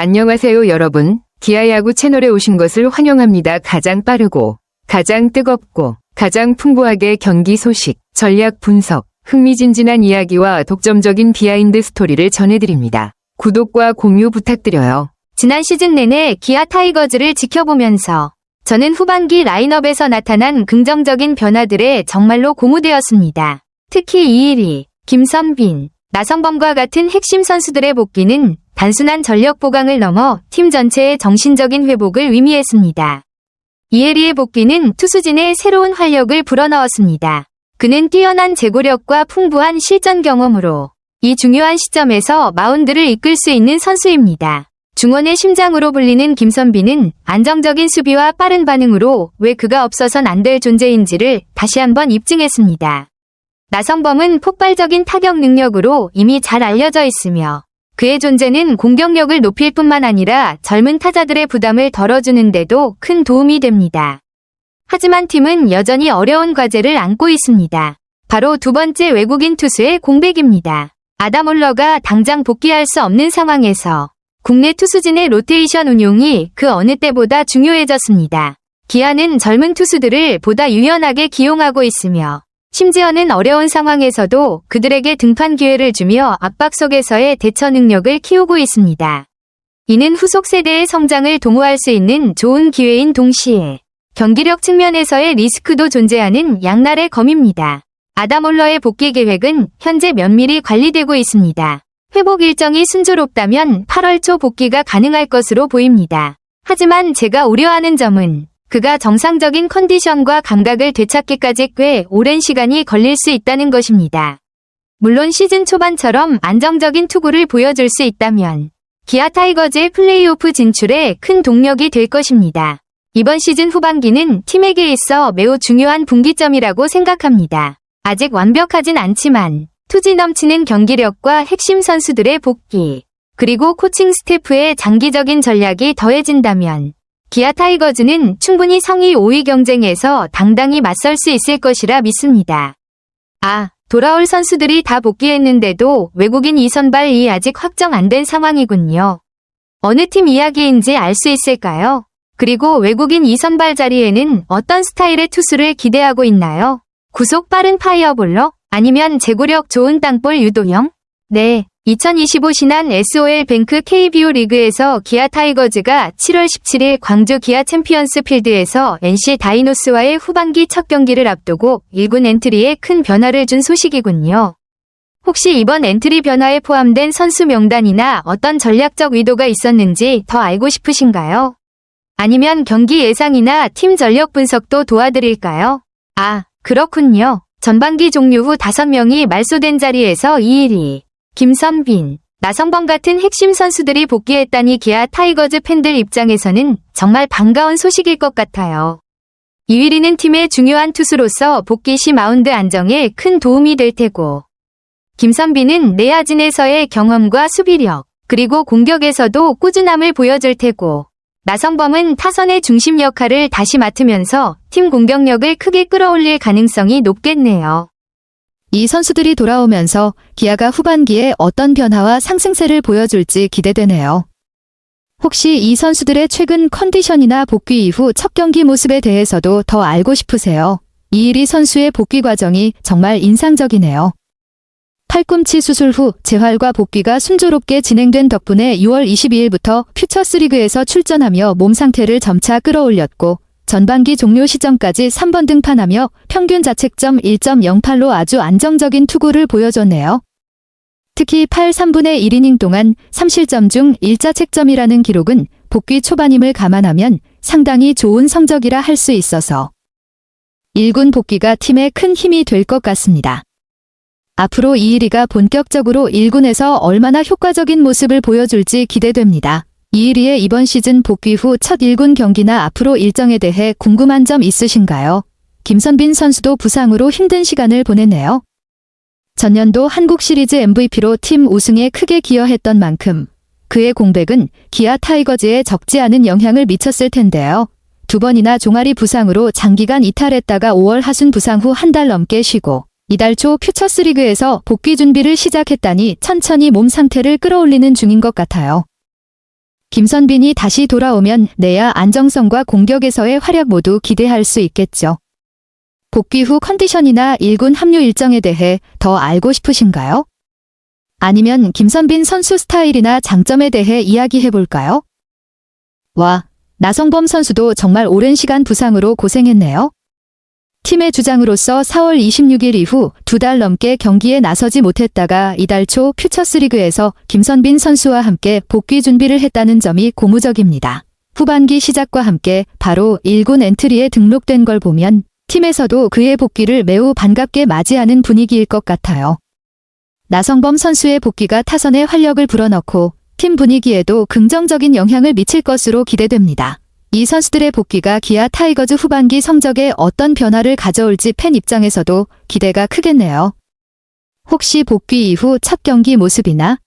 안녕하세요 여러분. 기아야구 채널에 오신 것을 환영합니다. 가장 빠르고 가장 뜨겁고 가장 풍부하게 경기 소식, 전략 분석, 흥미진진한 이야기와 독점적인 비하인드 스토리를 전해드립니다. 구독과 공유 부탁드려요. 지난 시즌 내내 기아 타이거즈를 지켜보면서 저는 후반기 라인업에서 나타난 긍정적인 변화들에 정말로 고무되었습니다. 특히 이일이, 김선빈, 나성범과 같은 핵심 선수들의 복귀는 단순한 전력 보강을 넘어 팀 전체의 정신적인 회복을 의미했습니다. 이혜리의 복귀는 투수진에 새로운 활력을 불어넣었습니다. 그는 뛰어난 제고력과 풍부한 실전 경험으로 이 중요한 시점에서 마운드를 이끌 수 있는 선수입니다. 중원의 심장으로 불리는 김선빈은 안정적인 수비와 빠른 반응으로 왜 그가 없어선 안 될 존재인지를 다시 한번 입증했습니다. 나성범은 폭발적인 타격 능력으로 이미 잘 알려져 있으며 그의 존재는 공격력을 높일 뿐만 아니라 젊은 타자들의 부담을 덜어주는 데도 큰 도움이 됩니다. 하지만 팀은 여전히 어려운 과제를 안고 있습니다. 바로 두 번째 외국인 투수의 공백입니다. 아담 올러가 당장 복귀할 수 없는 상황에서 국내 투수진의 로테이션 운용이 그 어느 때보다 중요해졌습니다. 기아는 젊은 투수들을 보다 유연하게 기용하고 있으며 심지어는 어려운 상황에서도 그들에게 등판 기회를 주며 압박 속에서의 대처 능력을 키우고 있습니다. 이는 후속 세대의 성장을 도모할 수 있는 좋은 기회인 동시에 경기력 측면에서의 리스크도 존재하는 양날의 검입니다. 아담 올러의 복귀 계획은 현재 면밀히 관리되고 있습니다. 회복 일정이 순조롭다면 8월 초 복귀가 가능할 것으로 보입니다. 하지만 제가 우려하는 점은 그가 정상적인 컨디션과 감각을 되찾기까지 꽤 오랜 시간이 걸릴 수 있다는 것입니다. 물론 시즌 초반처럼 안정적인 투구를 보여줄 수 있다면 기아 타이거즈의 플레이오프 진출에 큰 동력이 될 것입니다. 이번 시즌 후반기는 팀에게 있어 매우 중요한 분기점이라고 생각합니다. 아직 완벽하진 않지만 투지 넘치는 경기력과 핵심 선수들의 복귀, 그리고 코칭 스태프의 장기적인 전략이 더해진다면 기아 타이거즈는 충분히 상위 5위 경쟁에서 당당히 맞설 수 있을 것이라 믿습니다. 돌아올 선수들이 다 복귀했는데도 외국인 2선발이 아직 확정 안 된 상황이군요. 어느 팀 이야기인지 알 수 있을까요? 그리고 외국인 2선발 자리에는 어떤 스타일의 투수를 기대하고 있나요? 구속 빠른 파이어볼러? 아니면 제구력 좋은 땅볼 유도형? 네. 2025 신한 SOL 뱅크 KBO 리그에서 기아 타이거즈가 7월 17일 광주 기아 챔피언스 필드에서 NC 다이노스와의 후반기 첫 경기를 앞두고 1군 엔트리에 큰 변화를 준 소식이군요. 혹시 이번 엔트리 변화에 포함된 선수 명단이나 어떤 전략적 의도가 있었는지 더 알고 싶으신가요? 아니면 경기 예상이나 팀 전력 분석도 도와드릴까요? 그렇군요. 전반기 종료 후 5명이 말소된 자리에서 이일이, 김선빈, 나성범 같은 핵심 선수들이 복귀했다니 기아 타이거즈 팬들 입장에서는 정말 반가운 소식일 것 같아요. 이일이는 팀의 중요한 투수로서 복귀 시 마운드 안정에 큰 도움이 될 테고, 김선빈은 내야진에서의 경험과 수비력, 그리고 공격에서도 꾸준함을 보여줄 테고, 나성범은 타선의 중심 역할을 다시 맡으면서 팀 공격력을 크게 끌어올릴 가능성이 높겠네요. 이 선수들이 돌아오면서 기아가 후반기에 어떤 변화와 상승세를 보여줄지 기대되네요. 혹시 이 선수들의 최근 컨디션이나 복귀 이후 첫 경기 모습에 대해서도 더 알고 싶으세요? 이일이 선수의 복귀 과정이 정말 인상적이네요. 팔꿈치 수술 후 재활과 복귀가 순조롭게 진행된 덕분에 6월 22일부터 퓨처스리그에서 출전하며 몸 상태를 점차 끌어올렸고 전반기 종료 시점까지 3번 등판하며 평균 자책점 1.08로 아주 안정적인 투구를 보여줬네요. 특히 8 3분의 1이닝 동안 3실점 중 1자책점이라는 기록은 복귀 초반임을 감안하면 상당히 좋은 성적이라 할 수 있어서 1군 복귀가 팀에 큰 힘이 될 것 같습니다. 앞으로 이일이가 본격적으로 1군에서 얼마나 효과적인 모습을 보여줄지 기대됩니다. 이일이의 이번 시즌 복귀 후 첫 1군 경기나 앞으로 일정에 대해 궁금한 점 있으신가요? 김선빈 선수도 부상으로 힘든 시간을 보냈네요. 전년도 한국 시리즈 MVP로 팀 우승에 크게 기여했던 만큼 그의 공백은 기아 타이거즈에 적지 않은 영향을 미쳤을 텐데요. 2번이나 종아리 부상으로 장기간 이탈했다가 5월 하순 부상 후 한 달 넘게 쉬고 이달 초 퓨처스리그에서 복귀 준비를 시작했다니 천천히 몸 상태를 끌어올리는 중인 것 같아요. 김선빈이 다시 돌아오면 내야 안정성과 공격에서의 활약 모두 기대할 수 있겠죠. 복귀 후 컨디션이나 1군 합류 일정에 대해 더 알고 싶으신가요? 아니면 김선빈 선수 스타일이나 장점에 대해 이야기해 볼까요? 와, 나성범 선수도 정말 오랜 시간 부상으로 고생했네요. 팀의 주장으로서 4월 26일 이후 2달 넘게 경기에 나서지 못했다가 이달 초 퓨처스리그에서 김선빈 선수와 함께 복귀 준비를 했다는 점이 고무적입니다. 후반기 시작과 함께 바로 1군 엔트리에 등록된 걸 보면 팀에서도 그의 복귀를 매우 반갑게 맞이하는 분위기일 것 같아요. 나성범 선수의 복귀가 타선에 활력을 불어넣고 팀 분위기에도 긍정적인 영향을 미칠 것으로 기대됩니다. 이 선수들의 복귀가 기아 타이거즈 후반기 성적에 어떤 변화를 가져올지 팬 입장에서도 기대가 크겠네요. 혹시 복귀 이후 첫 경기 모습이나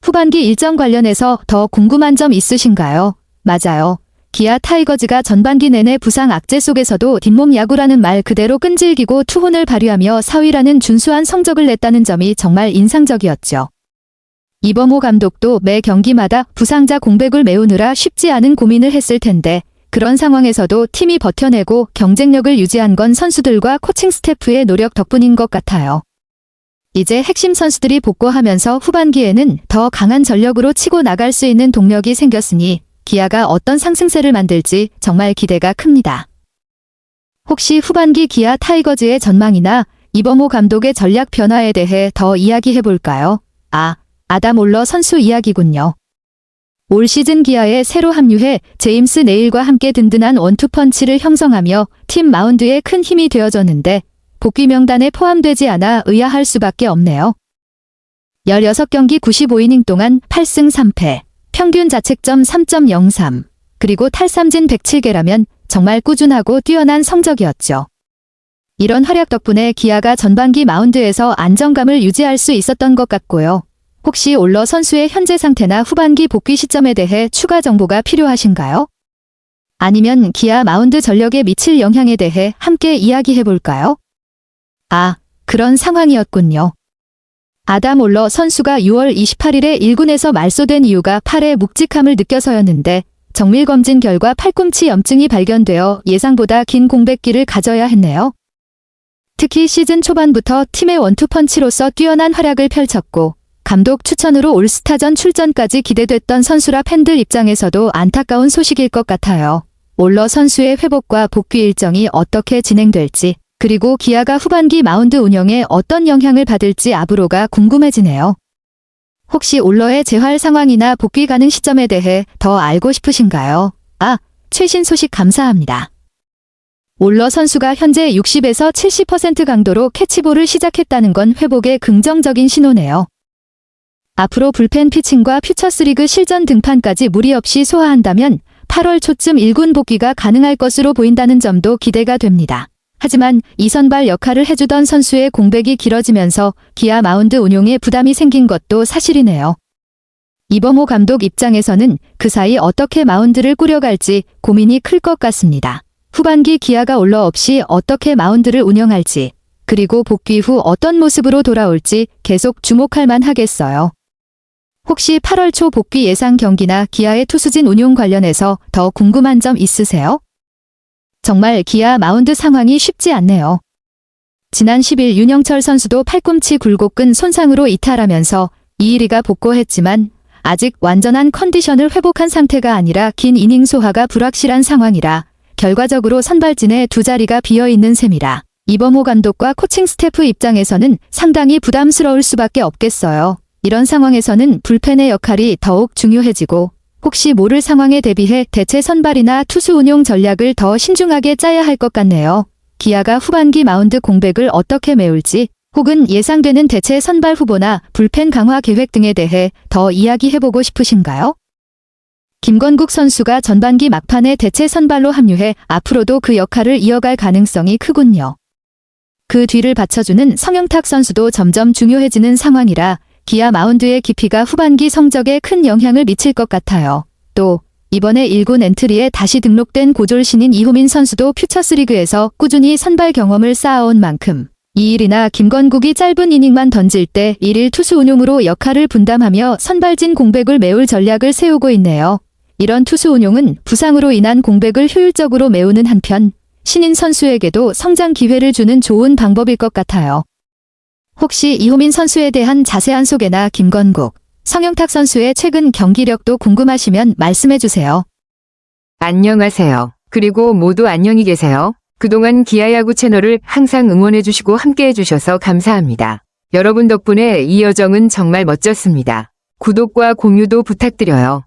후반기 일정 관련해서 더 궁금한 점 있으신가요? 맞아요. 기아 타이거즈가 전반기 내내 부상 악재 속에서도 뒷몸 야구라는 말 그대로 끈질기고 투혼을 발휘하며 4위라는 준수한 성적을 냈다는 점이 정말 인상적이었죠. 이범호 감독도 매 경기마다 부상자 공백을 메우느라 쉽지 않은 고민을 했을 텐데 그런 상황에서도 팀이 버텨내고 경쟁력을 유지한 건 선수들과 코칭 스태프의 노력 덕분인 것 같아요. 이제 핵심 선수들이 복구하면서 후반기에는 더 강한 전력으로 치고 나갈 수 있는 동력이 생겼으니 기아가 어떤 상승세를 만들지 정말 기대가 큽니다. 혹시 후반기 기아 타이거즈의 전망이나 이범호 감독의 전략 변화에 대해 더 이야기해 볼까요? 아담 올러 선수 이야기군요. 올 시즌 기아에 새로 합류해 제임스 네일과 함께 든든한 원투펀치를 형성하며 팀 마운드에 큰 힘이 되어줬는데 복귀 명단에 포함되지 않아 의아할 수밖에 없네요. 16경기 95이닝 동안 8승 3패, 평균 자책점 3.03, 그리고 탈삼진 107개라면 정말 꾸준하고 뛰어난 성적이었죠. 이런 활약 덕분에 기아가 전반기 마운드에서 안정감을 유지할 수 있었던 것 같고요. 혹시 올러 선수의 현재 상태나 후반기 복귀 시점에 대해 추가 정보가 필요하신가요? 아니면 기아 마운드 전력에 미칠 영향에 대해 함께 이야기해 볼까요? 그런 상황이었군요. 아담 올러 선수가 6월 28일에 1군에서 말소된 이유가 팔의 묵직함을 느껴서였는데 정밀검진 결과 팔꿈치 염증이 발견되어 예상보다 긴 공백기를 가져야 했네요. 특히 시즌 초반부터 팀의 원투펀치로서 뛰어난 활약을 펼쳤고 감독 추천으로 올스타전 출전까지 기대됐던 선수라 팬들 입장에서도 안타까운 소식일 것 같아요. 올러 선수의 회복과 복귀 일정이 어떻게 진행될지, 그리고 기아가 후반기 마운드 운영에 어떤 영향을 받을지 앞으로가 궁금해지네요. 혹시 올러의 재활 상황이나 복귀 가능 시점에 대해 더 알고 싶으신가요? 최신 소식 감사합니다. 올러 선수가 현재 60에서 70% 강도로 캐치볼을 시작했다는 건 회복의 긍정적인 신호네요. 앞으로 불펜 피칭과 퓨처스리그 실전 등판까지 무리 없이 소화한다면 8월 초쯤 1군 복귀가 가능할 것으로 보인다는 점도 기대가 됩니다. 하지만 이 선발 역할을 해주던 선수의 공백이 길어지면서 기아 마운드 운용에 부담이 생긴 것도 사실이네요. 이범호 감독 입장에서는 그 사이 어떻게 마운드를 꾸려갈지 고민이 클 것 같습니다. 후반기 기아가 올러 없이 어떻게 마운드를 운영할지, 그리고 복귀 후 어떤 모습으로 돌아올지 계속 주목할 만하겠어요. 혹시 8월 초 복귀 예상 경기나 기아의 투수진 운용 관련해서 더 궁금한 점 있으세요? 정말 기아 마운드 상황이 쉽지 않네요. 지난 10일 윤영철 선수도 팔꿈치 굴곡근 손상으로 이탈하면서 2일이가 복구했지만 아직 완전한 컨디션을 회복한 상태가 아니라 긴 이닝 소화가 불확실한 상황이라 결과적으로 선발진에 두 자리가 비어있는 셈이라 이범호 감독과 코칭 스태프 입장에서는 상당히 부담스러울 수밖에 없겠어요. 이런 상황에서는 불펜의 역할이 더욱 중요해지고 혹시 모를 상황에 대비해 대체 선발이나 투수 운용 전략을 더 신중하게 짜야 할 것 같네요. 기아가 후반기 마운드 공백을 어떻게 메울지 혹은 예상되는 대체 선발 후보나 불펜 강화 계획 등에 대해 더 이야기해보고 싶으신가요? 김건국 선수가 전반기 막판에 대체 선발로 합류해 앞으로도 그 역할을 이어갈 가능성이 크군요. 그 뒤를 받쳐주는 성영탁 선수도 점점 중요해지는 상황이라 기아 마운드의 깊이가 후반기 성적에 큰 영향을 미칠 것 같아요. 또 이번에 1군 엔트리에 다시 등록된 고졸 신인 이호민 선수도 퓨처스리그에서 꾸준히 선발 경험을 쌓아온 만큼 이일이나 김건국이 짧은 이닝만 던질 때 1일 투수 운용으로 역할을 분담하며 선발진 공백을 메울 전략을 세우고 있네요. 이런 투수 운용은 부상으로 인한 공백을 효율적으로 메우는 한편 신인 선수에게도 성장 기회를 주는 좋은 방법일 것 같아요. 혹시 이호민 선수에 대한 자세한 소개나 김건국, 성영탁 선수의 최근 경기력도 궁금하시면 말씀해주세요. 안녕하세요. 그리고 모두 안녕히 계세요. 그동안 기아야구 채널을 항상 응원해주시고 함께해주셔서 감사합니다. 여러분 덕분에 이 여정은 정말 멋졌습니다. 구독과 공유도 부탁드려요.